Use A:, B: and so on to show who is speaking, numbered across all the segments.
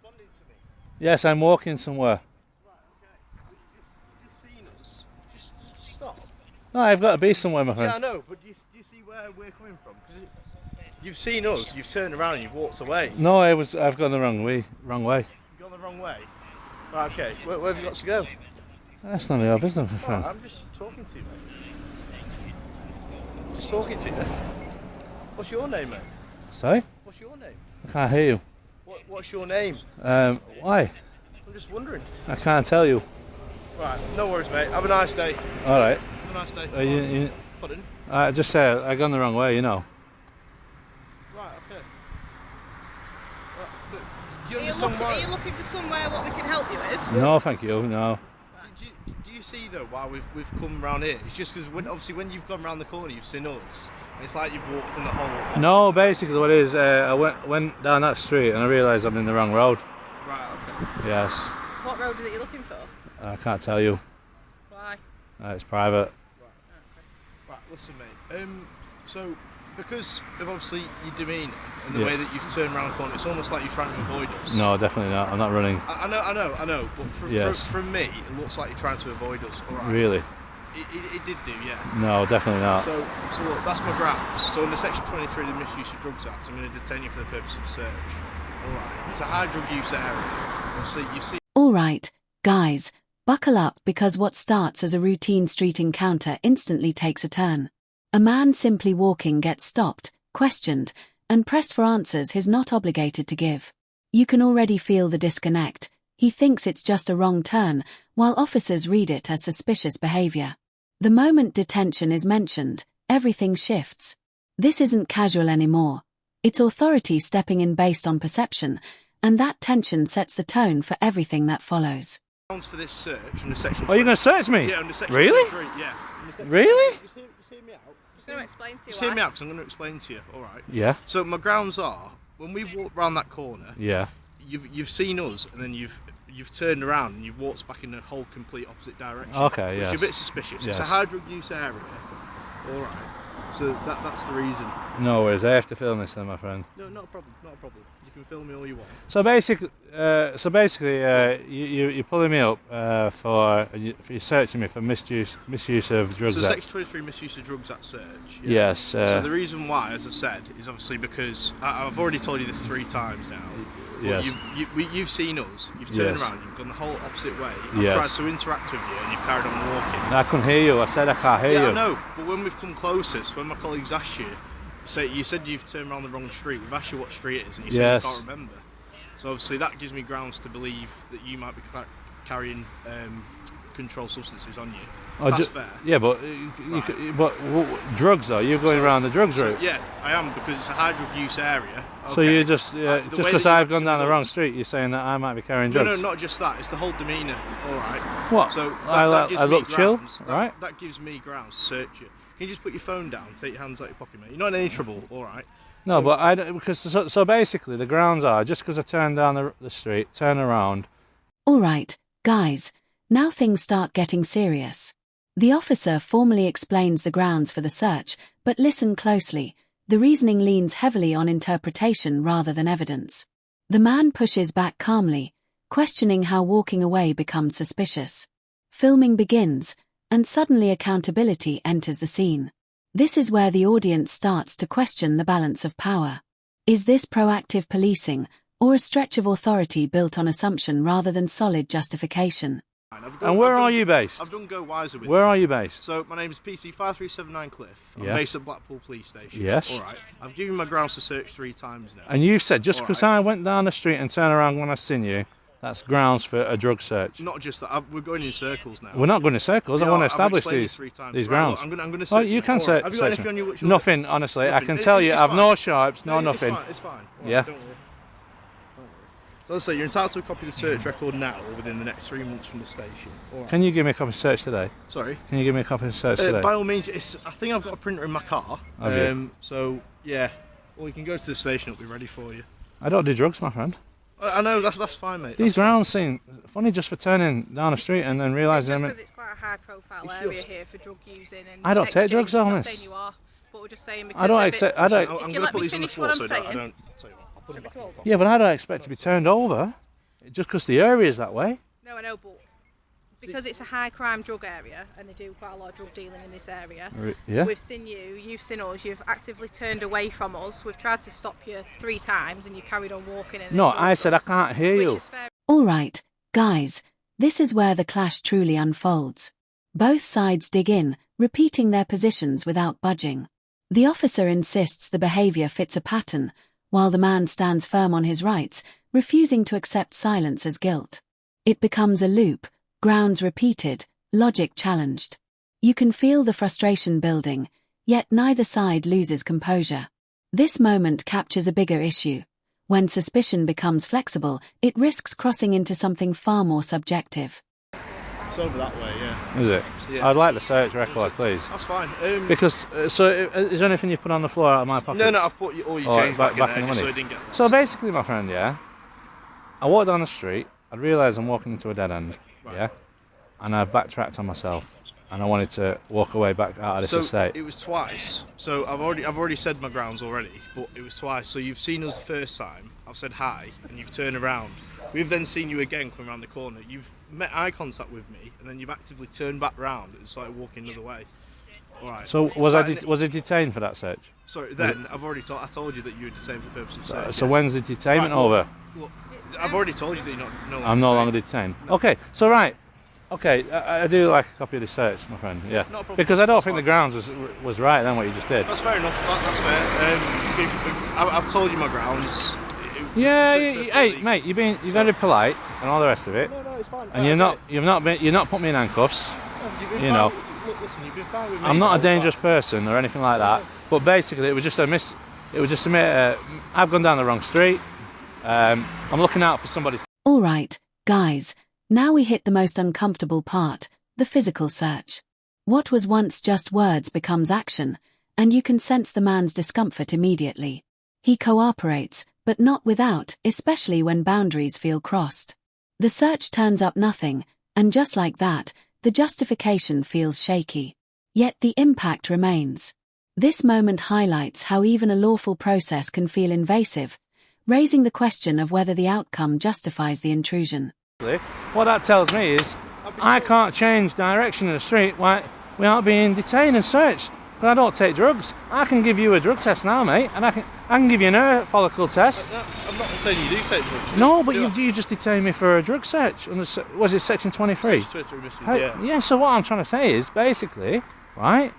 A: responding to me?
B: Yes, I'm walking somewhere.
A: Right, okay. Well, you just seen us. Just stop.
B: No, I've got to be somewhere, my friend.
A: Yeah, I know, but do you see where we're coming from? Because you've seen us, you've turned around and you've walked away.
B: No, I've gone the wrong way.
A: You've gone the wrong way? Right, okay. Where have you got to go?
B: That's none of your business, my friend.
A: I'm just talking to you, mate. Just talking to you. What's your name, mate?
B: Sorry?
A: What's your name?
B: I can't hear you.
A: What's your name?
B: Why?
A: I'm just wondering.
B: I can't tell you.
A: Right, no worries, mate. Have a nice day.
B: All right.
A: Have a nice day. Pardon?
B: I just said I gone the wrong way, you know.
A: Right, okay. Right, do
C: Are you looking for somewhere what we can help you with?
B: No, thank you. No.
A: Do you see though why we've come round here? It's just because obviously when you've gone round the corner, you've seen us. And it's like you've walked in the hole.
B: No, basically what it is, I went down that street and I realised I'm in the wrong road.
A: Right. Okay.
B: Yes.
C: What road is it you're looking for?
B: I can't tell you.
C: Why?
B: It's private.
A: Right. Listen, mate. So because of obviously your demeanour and the way that you've turned around the corner, it's almost like you're trying to avoid us.
B: No, definitely not. I'm not running.
A: I know. But from me, it looks like you're trying to avoid us. All right.
B: Really?
A: It did do, yeah.
B: No, definitely not.
A: So look, that's my grounds. So under Section 23 of the Misuse of Drugs Act, I'm going to detain you for the purpose of search. All right. It's a high drug use area. Obviously, you see.
D: All right, guys, buckle up because what starts as a routine street encounter instantly takes a turn. A man simply walking gets stopped, questioned, and pressed for answers he's not obligated to give. You can already feel the disconnect. He thinks it's just a wrong turn, while officers read it as suspicious behavior. The moment detention is mentioned, everything shifts. This isn't casual anymore. It's authority stepping in based on perception, and that tension sets the tone for everything that follows.
A: For this search under Section 23.
B: Oh, you're going to search me?
A: Yeah, under Section
B: really?
A: 23, yeah.
B: Really?
A: Just hear me out.
C: I'm going to explain to you.
A: Just hear me out, because I'm going to explain to you, all right?
B: Yeah.
A: So my grounds are, when we walked round that corner,
B: yeah,
A: you've seen us, and then you've turned around and you've walked back in the whole complete opposite direction.
B: Okay, yes.
A: Which is a bit suspicious.
B: Yes.
A: It's a high drug use area. All right. So that's the reason.
B: No worries. I have to film this then, my friend.
A: No, not a problem. Not a problem. You can film me all you want.
B: So basically, you're pulling me up for you're searching me for misuse of drugs.
A: So Section 23 Misuse of Drugs Act search. Yeah.
B: Yes.
A: So the reason why, as I've said, is obviously because I've already told you this 3 times now.
B: Yes.
A: You've seen us. You've turned
B: yes.
A: around. You've gone the whole opposite way. I've
B: yes.
A: tried to interact with you, and you've carried on walking.
B: I couldn't hear you. I said I can't hear you.
A: Yeah, I know. But when we've come closest, when my colleagues asked you, you said you've turned around the wrong street. We've asked you what street it is, and you said you can't remember. So obviously that gives me grounds to believe that you might be carrying controlled substances on you. That's fair.
B: Yeah, but drugs though? You're going around the drugs route?
A: Yeah, I am, because it's a high drug use area. Okay.
B: So you just because I've gone down the wrong street, you're saying that I might be carrying drugs?
A: No, not just that. It's the whole demeanour. All right.
B: What?
A: So
B: I look chill, right?
A: That gives me grounds to search you. Can you just put your phone down, take your hands out your pocket, mate? You're not in any trouble, all right?
B: No, but I don't, because so basically the grounds are just because I turn down the street, turn around.
D: All right, guys, now things start getting serious. The officer formally explains the grounds for the search, but listen closely. The reasoning leans heavily on interpretation rather than evidence. The man pushes back calmly, questioning how walking away becomes suspicious. Filming begins, and suddenly accountability enters the scene. This is where the audience starts to question the balance of power. Is this proactive policing, or a stretch of authority built on assumption rather than solid justification?
B: And where are you based?
A: I've done Go Wiser with
B: Where are you based?
A: So my name is PC 5379 Cliff. I'm based at Blackpool Police Station.
B: Yes.
A: All right. I've given my grounds to search 3 times now.
B: And you've said just because I went down the street and turned around when I seen you, that's grounds for a drug search.
A: Not just that. We're going in circles now.
B: We're not going in circles. I want to establish these grounds.
A: I'm going to search.
B: You can search.
A: Have you got anything on your
B: nothing, honestly. Nothing. I can tell you, I've no sharps, no nothing.
A: It's fine.
B: Yeah.
A: Don't worry. So let's say you're entitled to a copy of the search record now or within the next 3 months from the station. Right.
B: Can you give me a copy of the search today?
A: Sorry?
B: Can you give me a copy of the search today?
A: By all means, I think I've got a printer in my car.
B: Have you?
A: So, yeah. Well, you can go to the station, it'll be ready for you.
B: I don't do drugs, my friend.
A: I know, that's fine, mate.
B: These grounds seem funny just for turning down the street and then realising...
C: Just because it's quite a high profile area here for drug using. And
B: I don't take drugs,
C: I'm
B: though,
C: not
B: miss.
C: saying you are, but we're just saying because
B: I don't accept...
A: I'm going to put these on the floor so I don't...
B: Yeah, but I don't expect to be turned over. Just because the area is that way.
C: No, I know, but because it's a high crime drug area and they do quite a lot of drug dealing in this area,
B: Yeah.
C: we've seen you, you've seen us, you've actively turned away from us. We've tried to stop you 3 times and you carried on walking. And
B: No, I said I
C: us,
B: can't hear
C: which
B: you.
C: is fair.
D: All right, guys, this is where the clash truly unfolds. Both sides dig in, repeating their positions without budging. The officer insists the behavior fits a pattern, while the man stands firm on his rights, refusing to accept silence as guilt. It becomes a loop, grounds repeated, logic challenged. You can feel the frustration building, yet neither side loses composure. This moment captures a bigger issue. When suspicion becomes flexible, it risks crossing into something far more subjective.
A: It's over that way, yeah.
B: Is it?
A: Yeah.
B: I'd like the search record, please.
A: That's fine.
B: Because, is there anything you put on the floor out of my pocket?
A: No, I've put all your change back in there,
B: the
A: just so
B: money.
A: it didn't get lost.
B: So basically, my friend, yeah, I walked down the street, I realised I'm walking into a dead end,
A: Right.
B: yeah, and I've backtracked on myself, and I wanted to walk away back out of this estate.
A: It was twice. So I've already said my grounds already, but it was twice. So you've seen us the first time, I've said hi, and you've turned around. We've then seen you again come around the corner. You've met eye contact with me, and then you've actively turned back round and started walking another way. All right.
B: So was I detained for that search?
A: Sorry. Then I told you that you were detained for the purpose of search.
B: So when's the detainment
A: Right,
B: over?
A: Look, I've already told you that you're not no longer
B: I'm no
A: detained.
B: longer detained.
A: No.
B: Okay, so right. Okay, I do like a copy of the search, my friend. Yeah.
A: Not a problem.
B: Because I don't
A: That's
B: think the
A: fine.
B: grounds was right then what you just did.
A: That's fair enough. That's fair. I've told you my grounds.
B: Yeah,
A: Search
B: hey,
A: perfectly.
B: mate, you're very polite and all the rest of it.
A: No, it's fine.
B: And you've not put me in handcuffs.
A: You've been
B: you
A: fine.
B: know.
A: Look, listen, you've been fine with me.
B: I'm not
A: all
B: a
A: the time.
B: dangerous person or anything like that. But basically, it was just I've gone down the wrong street. I'm looking out for somebody's.
D: All right, guys, now we hit the most uncomfortable part, the physical search. What was once just words becomes action, and you can sense the man's discomfort immediately. He cooperates, but not without, especially when boundaries feel crossed. The search turns up nothing, and just like that, the justification feels shaky. Yet the impact remains. This moment highlights how even a lawful process can feel invasive, raising the question of whether the outcome justifies the intrusion.
B: What that tells me is I can't change direction in the street without being detained and searched. But I don't take drugs. I can give you a drug test now, mate, and I can give you an hair follicle test.
A: I'm not saying you do take drugs.
B: No, but you just detained me for a drug search. Was it Section 23?
A: Section 23 misdemeanor,
B: Yeah, so what I'm trying to say is, basically, right,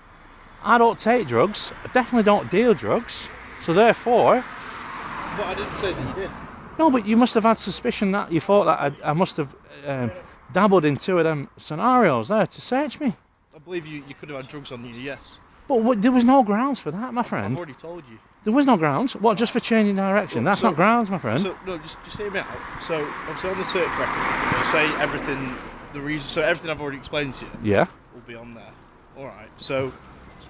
B: I don't take drugs, I definitely don't deal drugs, so therefore...
A: But I didn't say that you did.
B: No, but you must have had suspicion that you thought that I must have dabbled in 2 of them scenarios there to search me.
A: I believe you could have had drugs on you, yes.
B: But there was no grounds for that, my friend.
A: I've already told you.
B: There was no grounds. What, just for changing direction? That's not grounds, my friend.
A: So, no, just hear me out. So, obviously on the search record, it'll say everything, everything I've already explained to you
B: Yeah.
A: will be on there. Alright, so,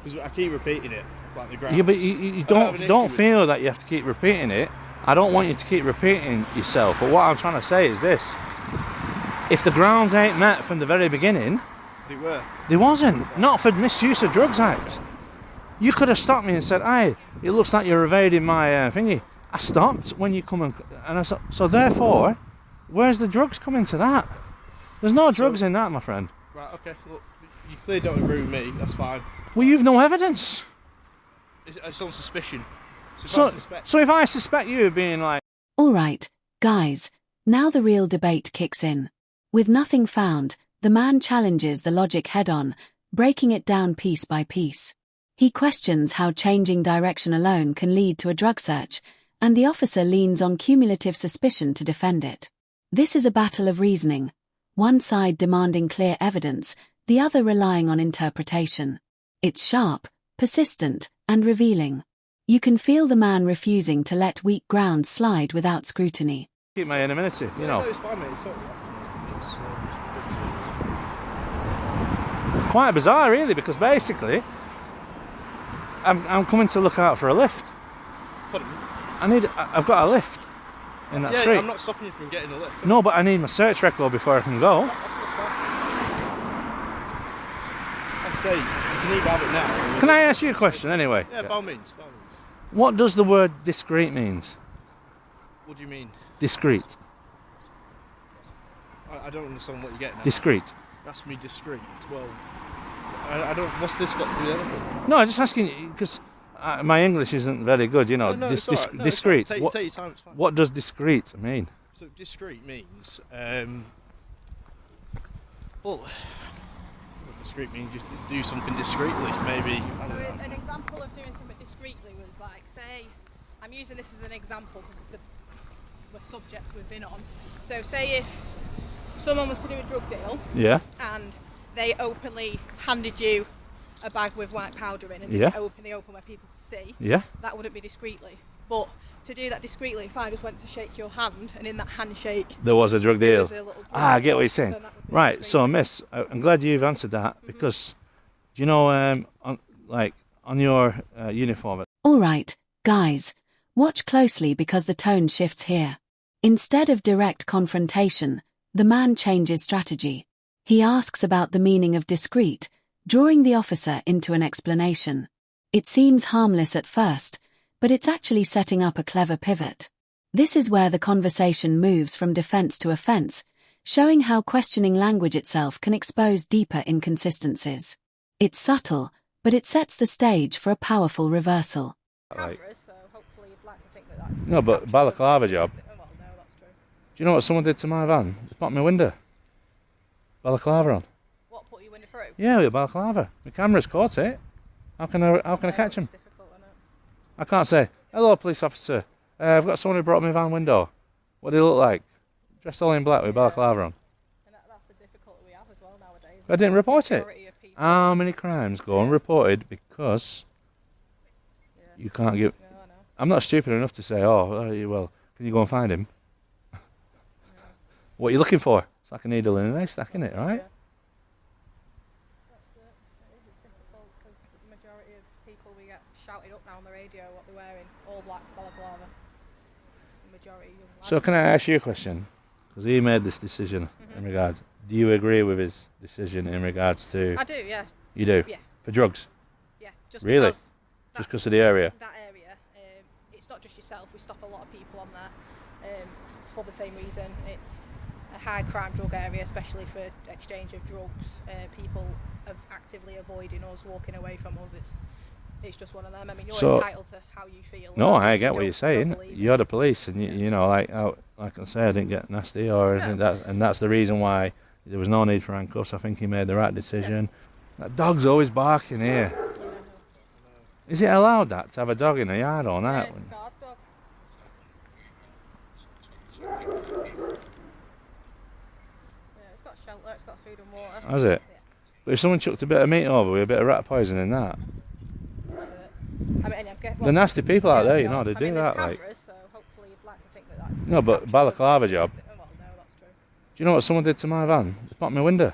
A: because I keep repeating it, like the grounds.
B: Yeah, but you don't feel that you have to keep repeating it. I don't want you to keep repeating yourself, but what I'm trying to say is this. If the grounds ain't met from the very beginning...
A: They were.
B: There wasn't. Not for Misuse of Drugs Act. You could have stopped me and said, "Hey, it looks like you're evading my thingy." I stopped when you come and I said, so therefore, where's the drugs coming to that? There's no drugs in that, my friend.
A: Right, okay, look, you clearly don't agree with me, that's fine.
B: Well, you've no evidence.
A: It's on suspicion.
B: So if I suspect you of being like...
D: All right, guys, now the real debate kicks in. With nothing found, the man challenges the logic head-on, breaking it down piece by piece. He questions how changing direction alone can lead to a drug search, and the officer leans on cumulative suspicion to defend it. This is a battle of reasoning, one side demanding clear evidence, the other relying on interpretation. It's sharp, persistent, and revealing. You can feel the man refusing to let weak ground slide without scrutiny.
B: Keep my anonymity, you know.
A: No, it's fine, mate, it's all right. It's
B: Quite bizarre, really, because basically, I'm coming to look out for a lift.
A: Pardon?
B: I've got a lift in that street.
A: I'm not stopping you from getting a lift.
B: No, but I need my search record before I can go.
A: That's fine. Like I say, you can either have it now.
B: Can I ask you a question anyway?
A: Yeah, by all means.
B: What does the word discreet means?
A: What do you mean?
B: Discreet.
A: I don't understand what you're getting at.
B: Discreet.
A: You're asking me discreet. Well, I don't. What's this got to do with anything?
B: No, I'm just asking you because my English isn't very good. You know, discreet.
A: Take your time. It's fine.
B: What does discreet mean?
A: So discreet means, well, discreet means just do something discreetly. Maybe. I don't know.
C: An example of doing something discreetly was like, say, I'm using this as an example because it's the subject we've been on. So say if someone was to do a drug deal,
B: Yeah.
C: and they openly handed you a bag with white powder in and didn't open the open where people could see,
B: Yeah.
C: that wouldn't be discreetly. But to do that discreetly, if I just went to shake your hand and in that handshake
B: There was a drug
C: there
B: deal.
C: was a little drug
B: I get what you're
C: deal,
B: saying.
C: then that would be
B: Right,
C: discreet.
B: so Miss, I'm glad you've answered that because, do you know, on your uniform.
D: All right, guys, watch closely because the tone shifts here. Instead of direct confrontation, the man changes strategy. He asks about the meaning of discreet, drawing the officer into an explanation. It seems harmless at first, but it's actually setting up a clever pivot. This is where the conversation moves from defense to offense, showing how questioning language itself can expose deeper inconsistencies. It's subtle, but it sets the stage for a powerful reversal.
B: Like,
C: Cameras, so hopefully you'd like to think that
B: no, but balaclava job.
C: Well, no, that's true.
B: Do you know what someone did to my van? They popped my window. Balaclava on.
C: What put you in the through?
B: Yeah, with balaclava. My camera's caught it. How can I catch him?
C: It's difficult, isn't it?
B: I can't say, hello, police officer. I've got someone who brought my van window. What do they look like? Dressed all in black with balaclava on.
C: And that's the difficulty we have as well nowadays.
B: I didn't report it.
C: Majority of people-
B: How many crimes go unreported because you can't give...
C: No, I know.
B: I'm not stupid enough to say, well, can you go and find him? What are you looking for? It's like a needle in a haystack, isn't it, right?
C: Yeah. That's it. It is difficult because the majority of people we get shouted up now on the radio what they're wearing, all black balaclava. The majority of young lads.
B: So can I ask you a question? Because he made this decision in regards... Do you agree with his decision in regards to...
C: I do, yeah.
B: You do?
C: Yeah.
B: For drugs?
C: Yeah. Just
B: Really?
C: because
B: Just because of the area?
C: that area, it's not just yourself. We stop a lot of people on there for the same reason. It's a high crime drug area, especially for exchange of drugs. People are actively avoiding us, walking away from us. It's just one of them. I mean, you're
B: So-
C: entitled to how you feel.
B: No, I
C: You
B: get what
C: don't-
B: you're saying.
C: don't believe
B: You're
C: it.
B: the police, and you know, like I say, I didn't get nasty or anything. And that's the reason why there was no need for handcuffs. I think he made the right decision. That dog's always barking here. Is it allowed that to have a dog in the yard or
C: Yeah,
B: not?
C: it's a guard dog. Yeah, it's got shelter, it's got food and water.
B: Has it?
C: Yeah,
B: But if someone chucked a bit of meat over with a bit of rat poison in that,
C: that's it. I mean,
B: the nasty people out there, you know, they
C: I
B: do
C: mean,
B: that.
C: there's
B: Like,
C: cameras, so hopefully you'd like to think that.
B: no, but balaclava job.
C: Well, no, that's true.
B: Do you know what someone did to my van? They popped my window.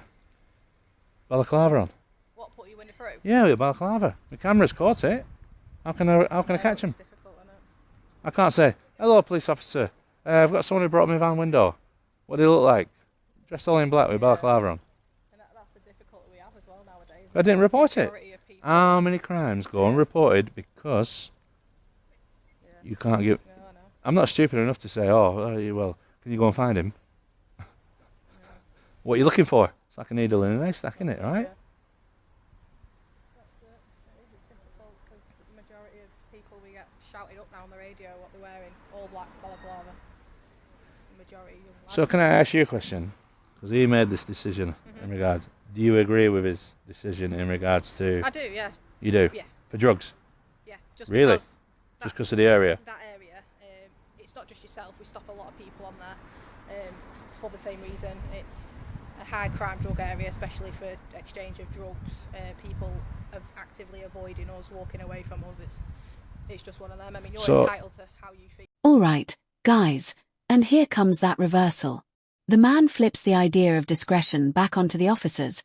B: Balaclava on.
C: What put you in the through?
B: Yeah, with balaclava. My camera's caught it. How can I catch him?
C: It's difficult, isn't it?
B: I can't say, hello, police officer. I've got someone who brought my van window. What do they look like? Dressed all in black with balaclava on.
C: And that's the difficulty we have as well nowadays.
B: I didn't report it.
C: Majority of people-
B: How many crimes go unreported because you can't give...
C: No, I know.
B: I'm not stupid enough to say, well, can you go and find him? What are you looking for? It's like a needle in a haystack, isn't it, right?
C: Yeah. That's it. It is difficult because the majority of people we get shouted up now on the radio what they're wearing, all black balaclava. The majority of young lads.
B: So can I ask you a question? Because he made this decision in regards... Do you agree with his decision in regards to...
C: I do, yeah.
B: You do?
C: Yeah.
B: For drugs?
C: Yeah. Just
B: Really?
C: because
B: Just because of the area?
C: that area, it's not just yourself. We stop a lot of people on there for the same reason. It's a high crime drug area, especially for exchange of drugs. People are actively avoiding us, walking away from us. It's just one of them. I mean, you're
B: So-
C: entitled to how you feel.
D: All right, guys, and here comes that reversal. The man flips the idea of discretion back onto the officers,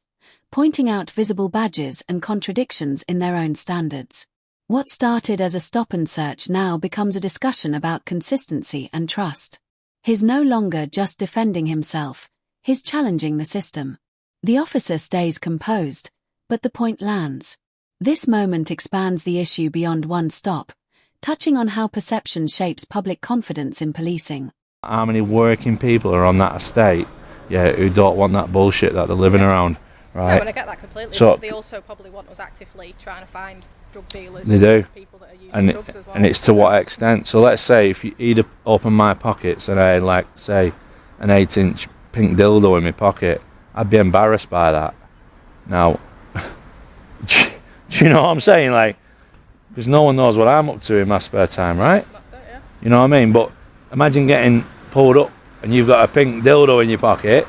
D: pointing out visible badges and contradictions in their own standards. What started as a stop and search now becomes a discussion about consistency and trust. He's no longer just defending himself, he's challenging the system. The officer stays composed, but the point lands. This moment expands the issue beyond one stop, touching on how perception shapes public confidence in policing.
B: How many working people are on that estate? who don't want that bullshit that they're living around, right?
C: No, and I get that completely.
B: So
C: but they also probably want us actively trying to find drug dealers.
B: They do.
C: People that are using
B: and
C: drugs as well.
B: and it's to what extent. So let's say if he'd open my pockets and I had, like, say, an 8-inch pink dildo in my pocket, I'd be embarrassed by that. Now, do you know what I'm saying? Like, because no one knows what I'm up to in my spare time, right?
C: That's it, yeah.
B: You know what I mean? But imagine getting pulled up and you've got a pink dildo in your pocket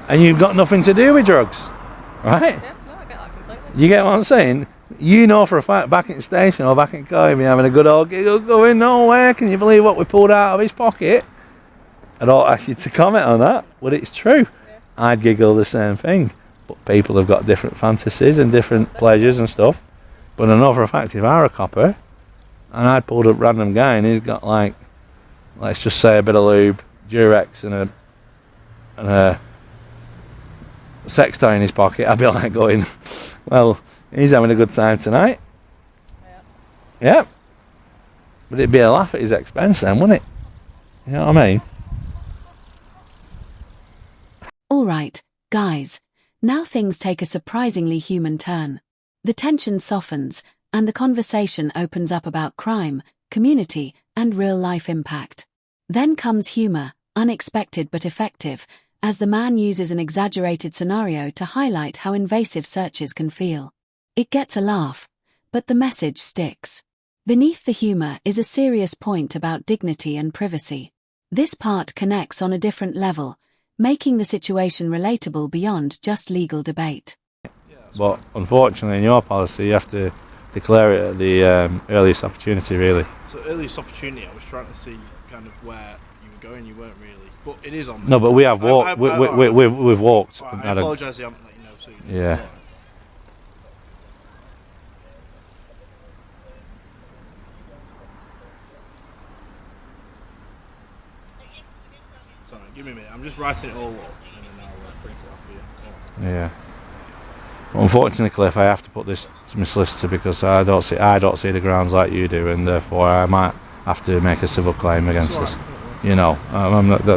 B: and you've got nothing to do with drugs, right?
C: Yeah, no, I get that completely.
B: You get what I'm saying? You know for a fact, back at the station or back in car, you'll be having a good old giggle going, no way, can you believe what we pulled out of his pocket? I don't ask you to comment on that, but it's true.
C: Yeah.
B: I'd giggle the same thing. But people have got different fantasies and different pleasures and stuff. But I know for a fact if I were a copper and I'd pulled up a random guy and he's got, like, let's just say a bit of lube, Durex and a sex toy in his pocket, I'd be like going, well, he's having a good time tonight. Yeah. But it'd be a laugh at his expense then, wouldn't it? You know what I mean?
D: Alright, guys. Now things take a surprisingly human turn. The tension softens, and the conversation opens up about crime, community, and real-life impact. Then comes humour, unexpected but effective, as the man uses an exaggerated scenario to highlight how invasive searches can feel. It gets a laugh, but the message sticks. Beneath the humour is a serious point about dignity and privacy. This part connects on a different level, making the situation relatable beyond just legal debate.
B: But unfortunately in your policy you have to declare it at the earliest opportunity, really.
A: So earliest opportunity, I was trying to see kind of where you were going, you weren't really. But it is on there.
B: No, but we have walked. We've walked.
A: Right, I apologise I haven't let you know sooner.
B: Yeah.
A: Sorry, give me a minute. I'm just writing it all up and then I'll print it off for you.
B: Yeah. Unfortunately, Cliff, I have to put this to my solicitor because I don't see the grounds like you do, and therefore I might have to make a civil claim against us. You know, I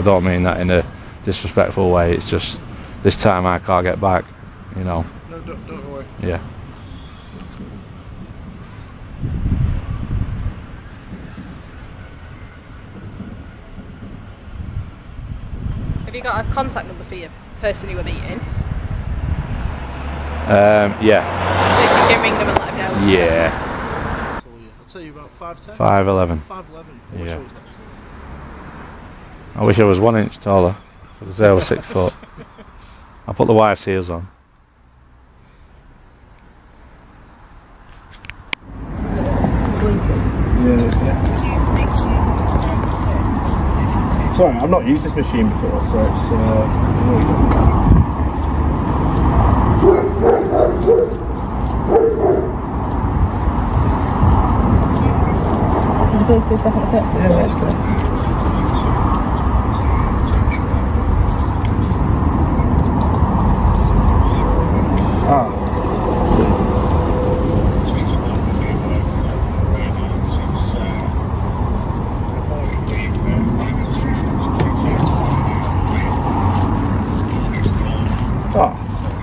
B: don't mean that in a disrespectful way. It's just this time I can't get back. You know.
A: No, don't worry.
B: Yeah.
C: Have you got a contact number for your person you were meeting?
B: Yeah.
C: So you can ring them and let them know?
B: Yeah.
A: I'll tell you about 5'10".
B: 5'11".
A: 5'11".
B: Yeah. I wish I was 1 inch taller. So to say I was 6 foot. I'll put the wife's heels on.
A: Sorry, I've not used this machine before, so it's
C: Bluetooth definitely fit.
A: yeah, that's good.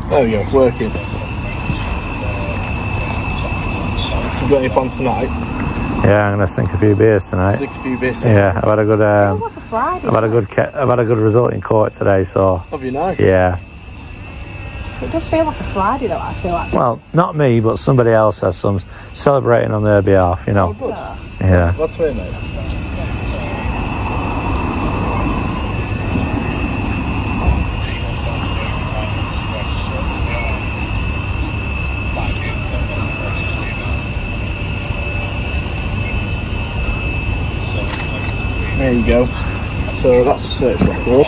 A: There we go, working. You got any plans tonight?
B: Yeah, I'm gonna sink a few beers tonight.
A: Sink a few beers.
B: Yeah, I've had a good.
C: Feels like a Friday.
B: I've had a good result in court today, so.
A: That'd be nice.
B: Yeah.
C: It does feel like a Friday though, I feel like.
B: Well, not me, but somebody else has some celebrating on their behalf, you know.
A: Oh, good.
B: Yeah.
A: That's fair, mate. There you go. So that's the search record.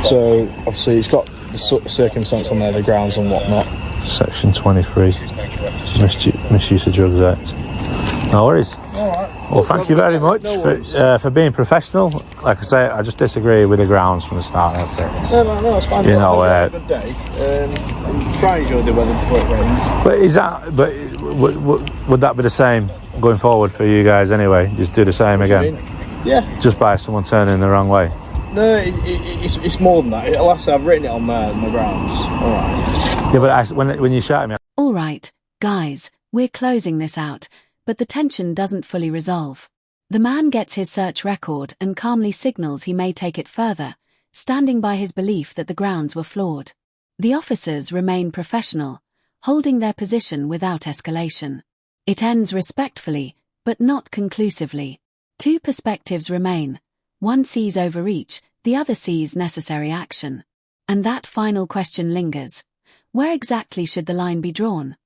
A: So obviously it's got the circumstance on there, the grounds and whatnot.
B: Section 23, Misuse of Drugs Act. No worries.
A: Alright.
B: Well, thank you very much for being professional. Like I say, I just disagree with the grounds from the start, that's it.
A: No, it's fine.
B: You know,
A: have a good day. And try and enjoy the weather before it rains.
B: But is that, would that be the same going forward for you guys anyway? Just do the same again?
A: Yeah.
B: Just by someone turning the wrong way?
A: No, it's more than that. Like I said, I've written it on there, my grounds. Alright.
B: Yeah, but when you shout at me...
D: All right, guys, we're closing this out, but the tension doesn't fully resolve. The man gets his search record and calmly signals he may take it further, standing by his belief that the grounds were flawed. The officers remain professional, holding their position without escalation. It ends respectfully, but not conclusively. Two perspectives remain. One sees overreach, the other sees necessary action. And that final question lingers. Where exactly should the line be drawn?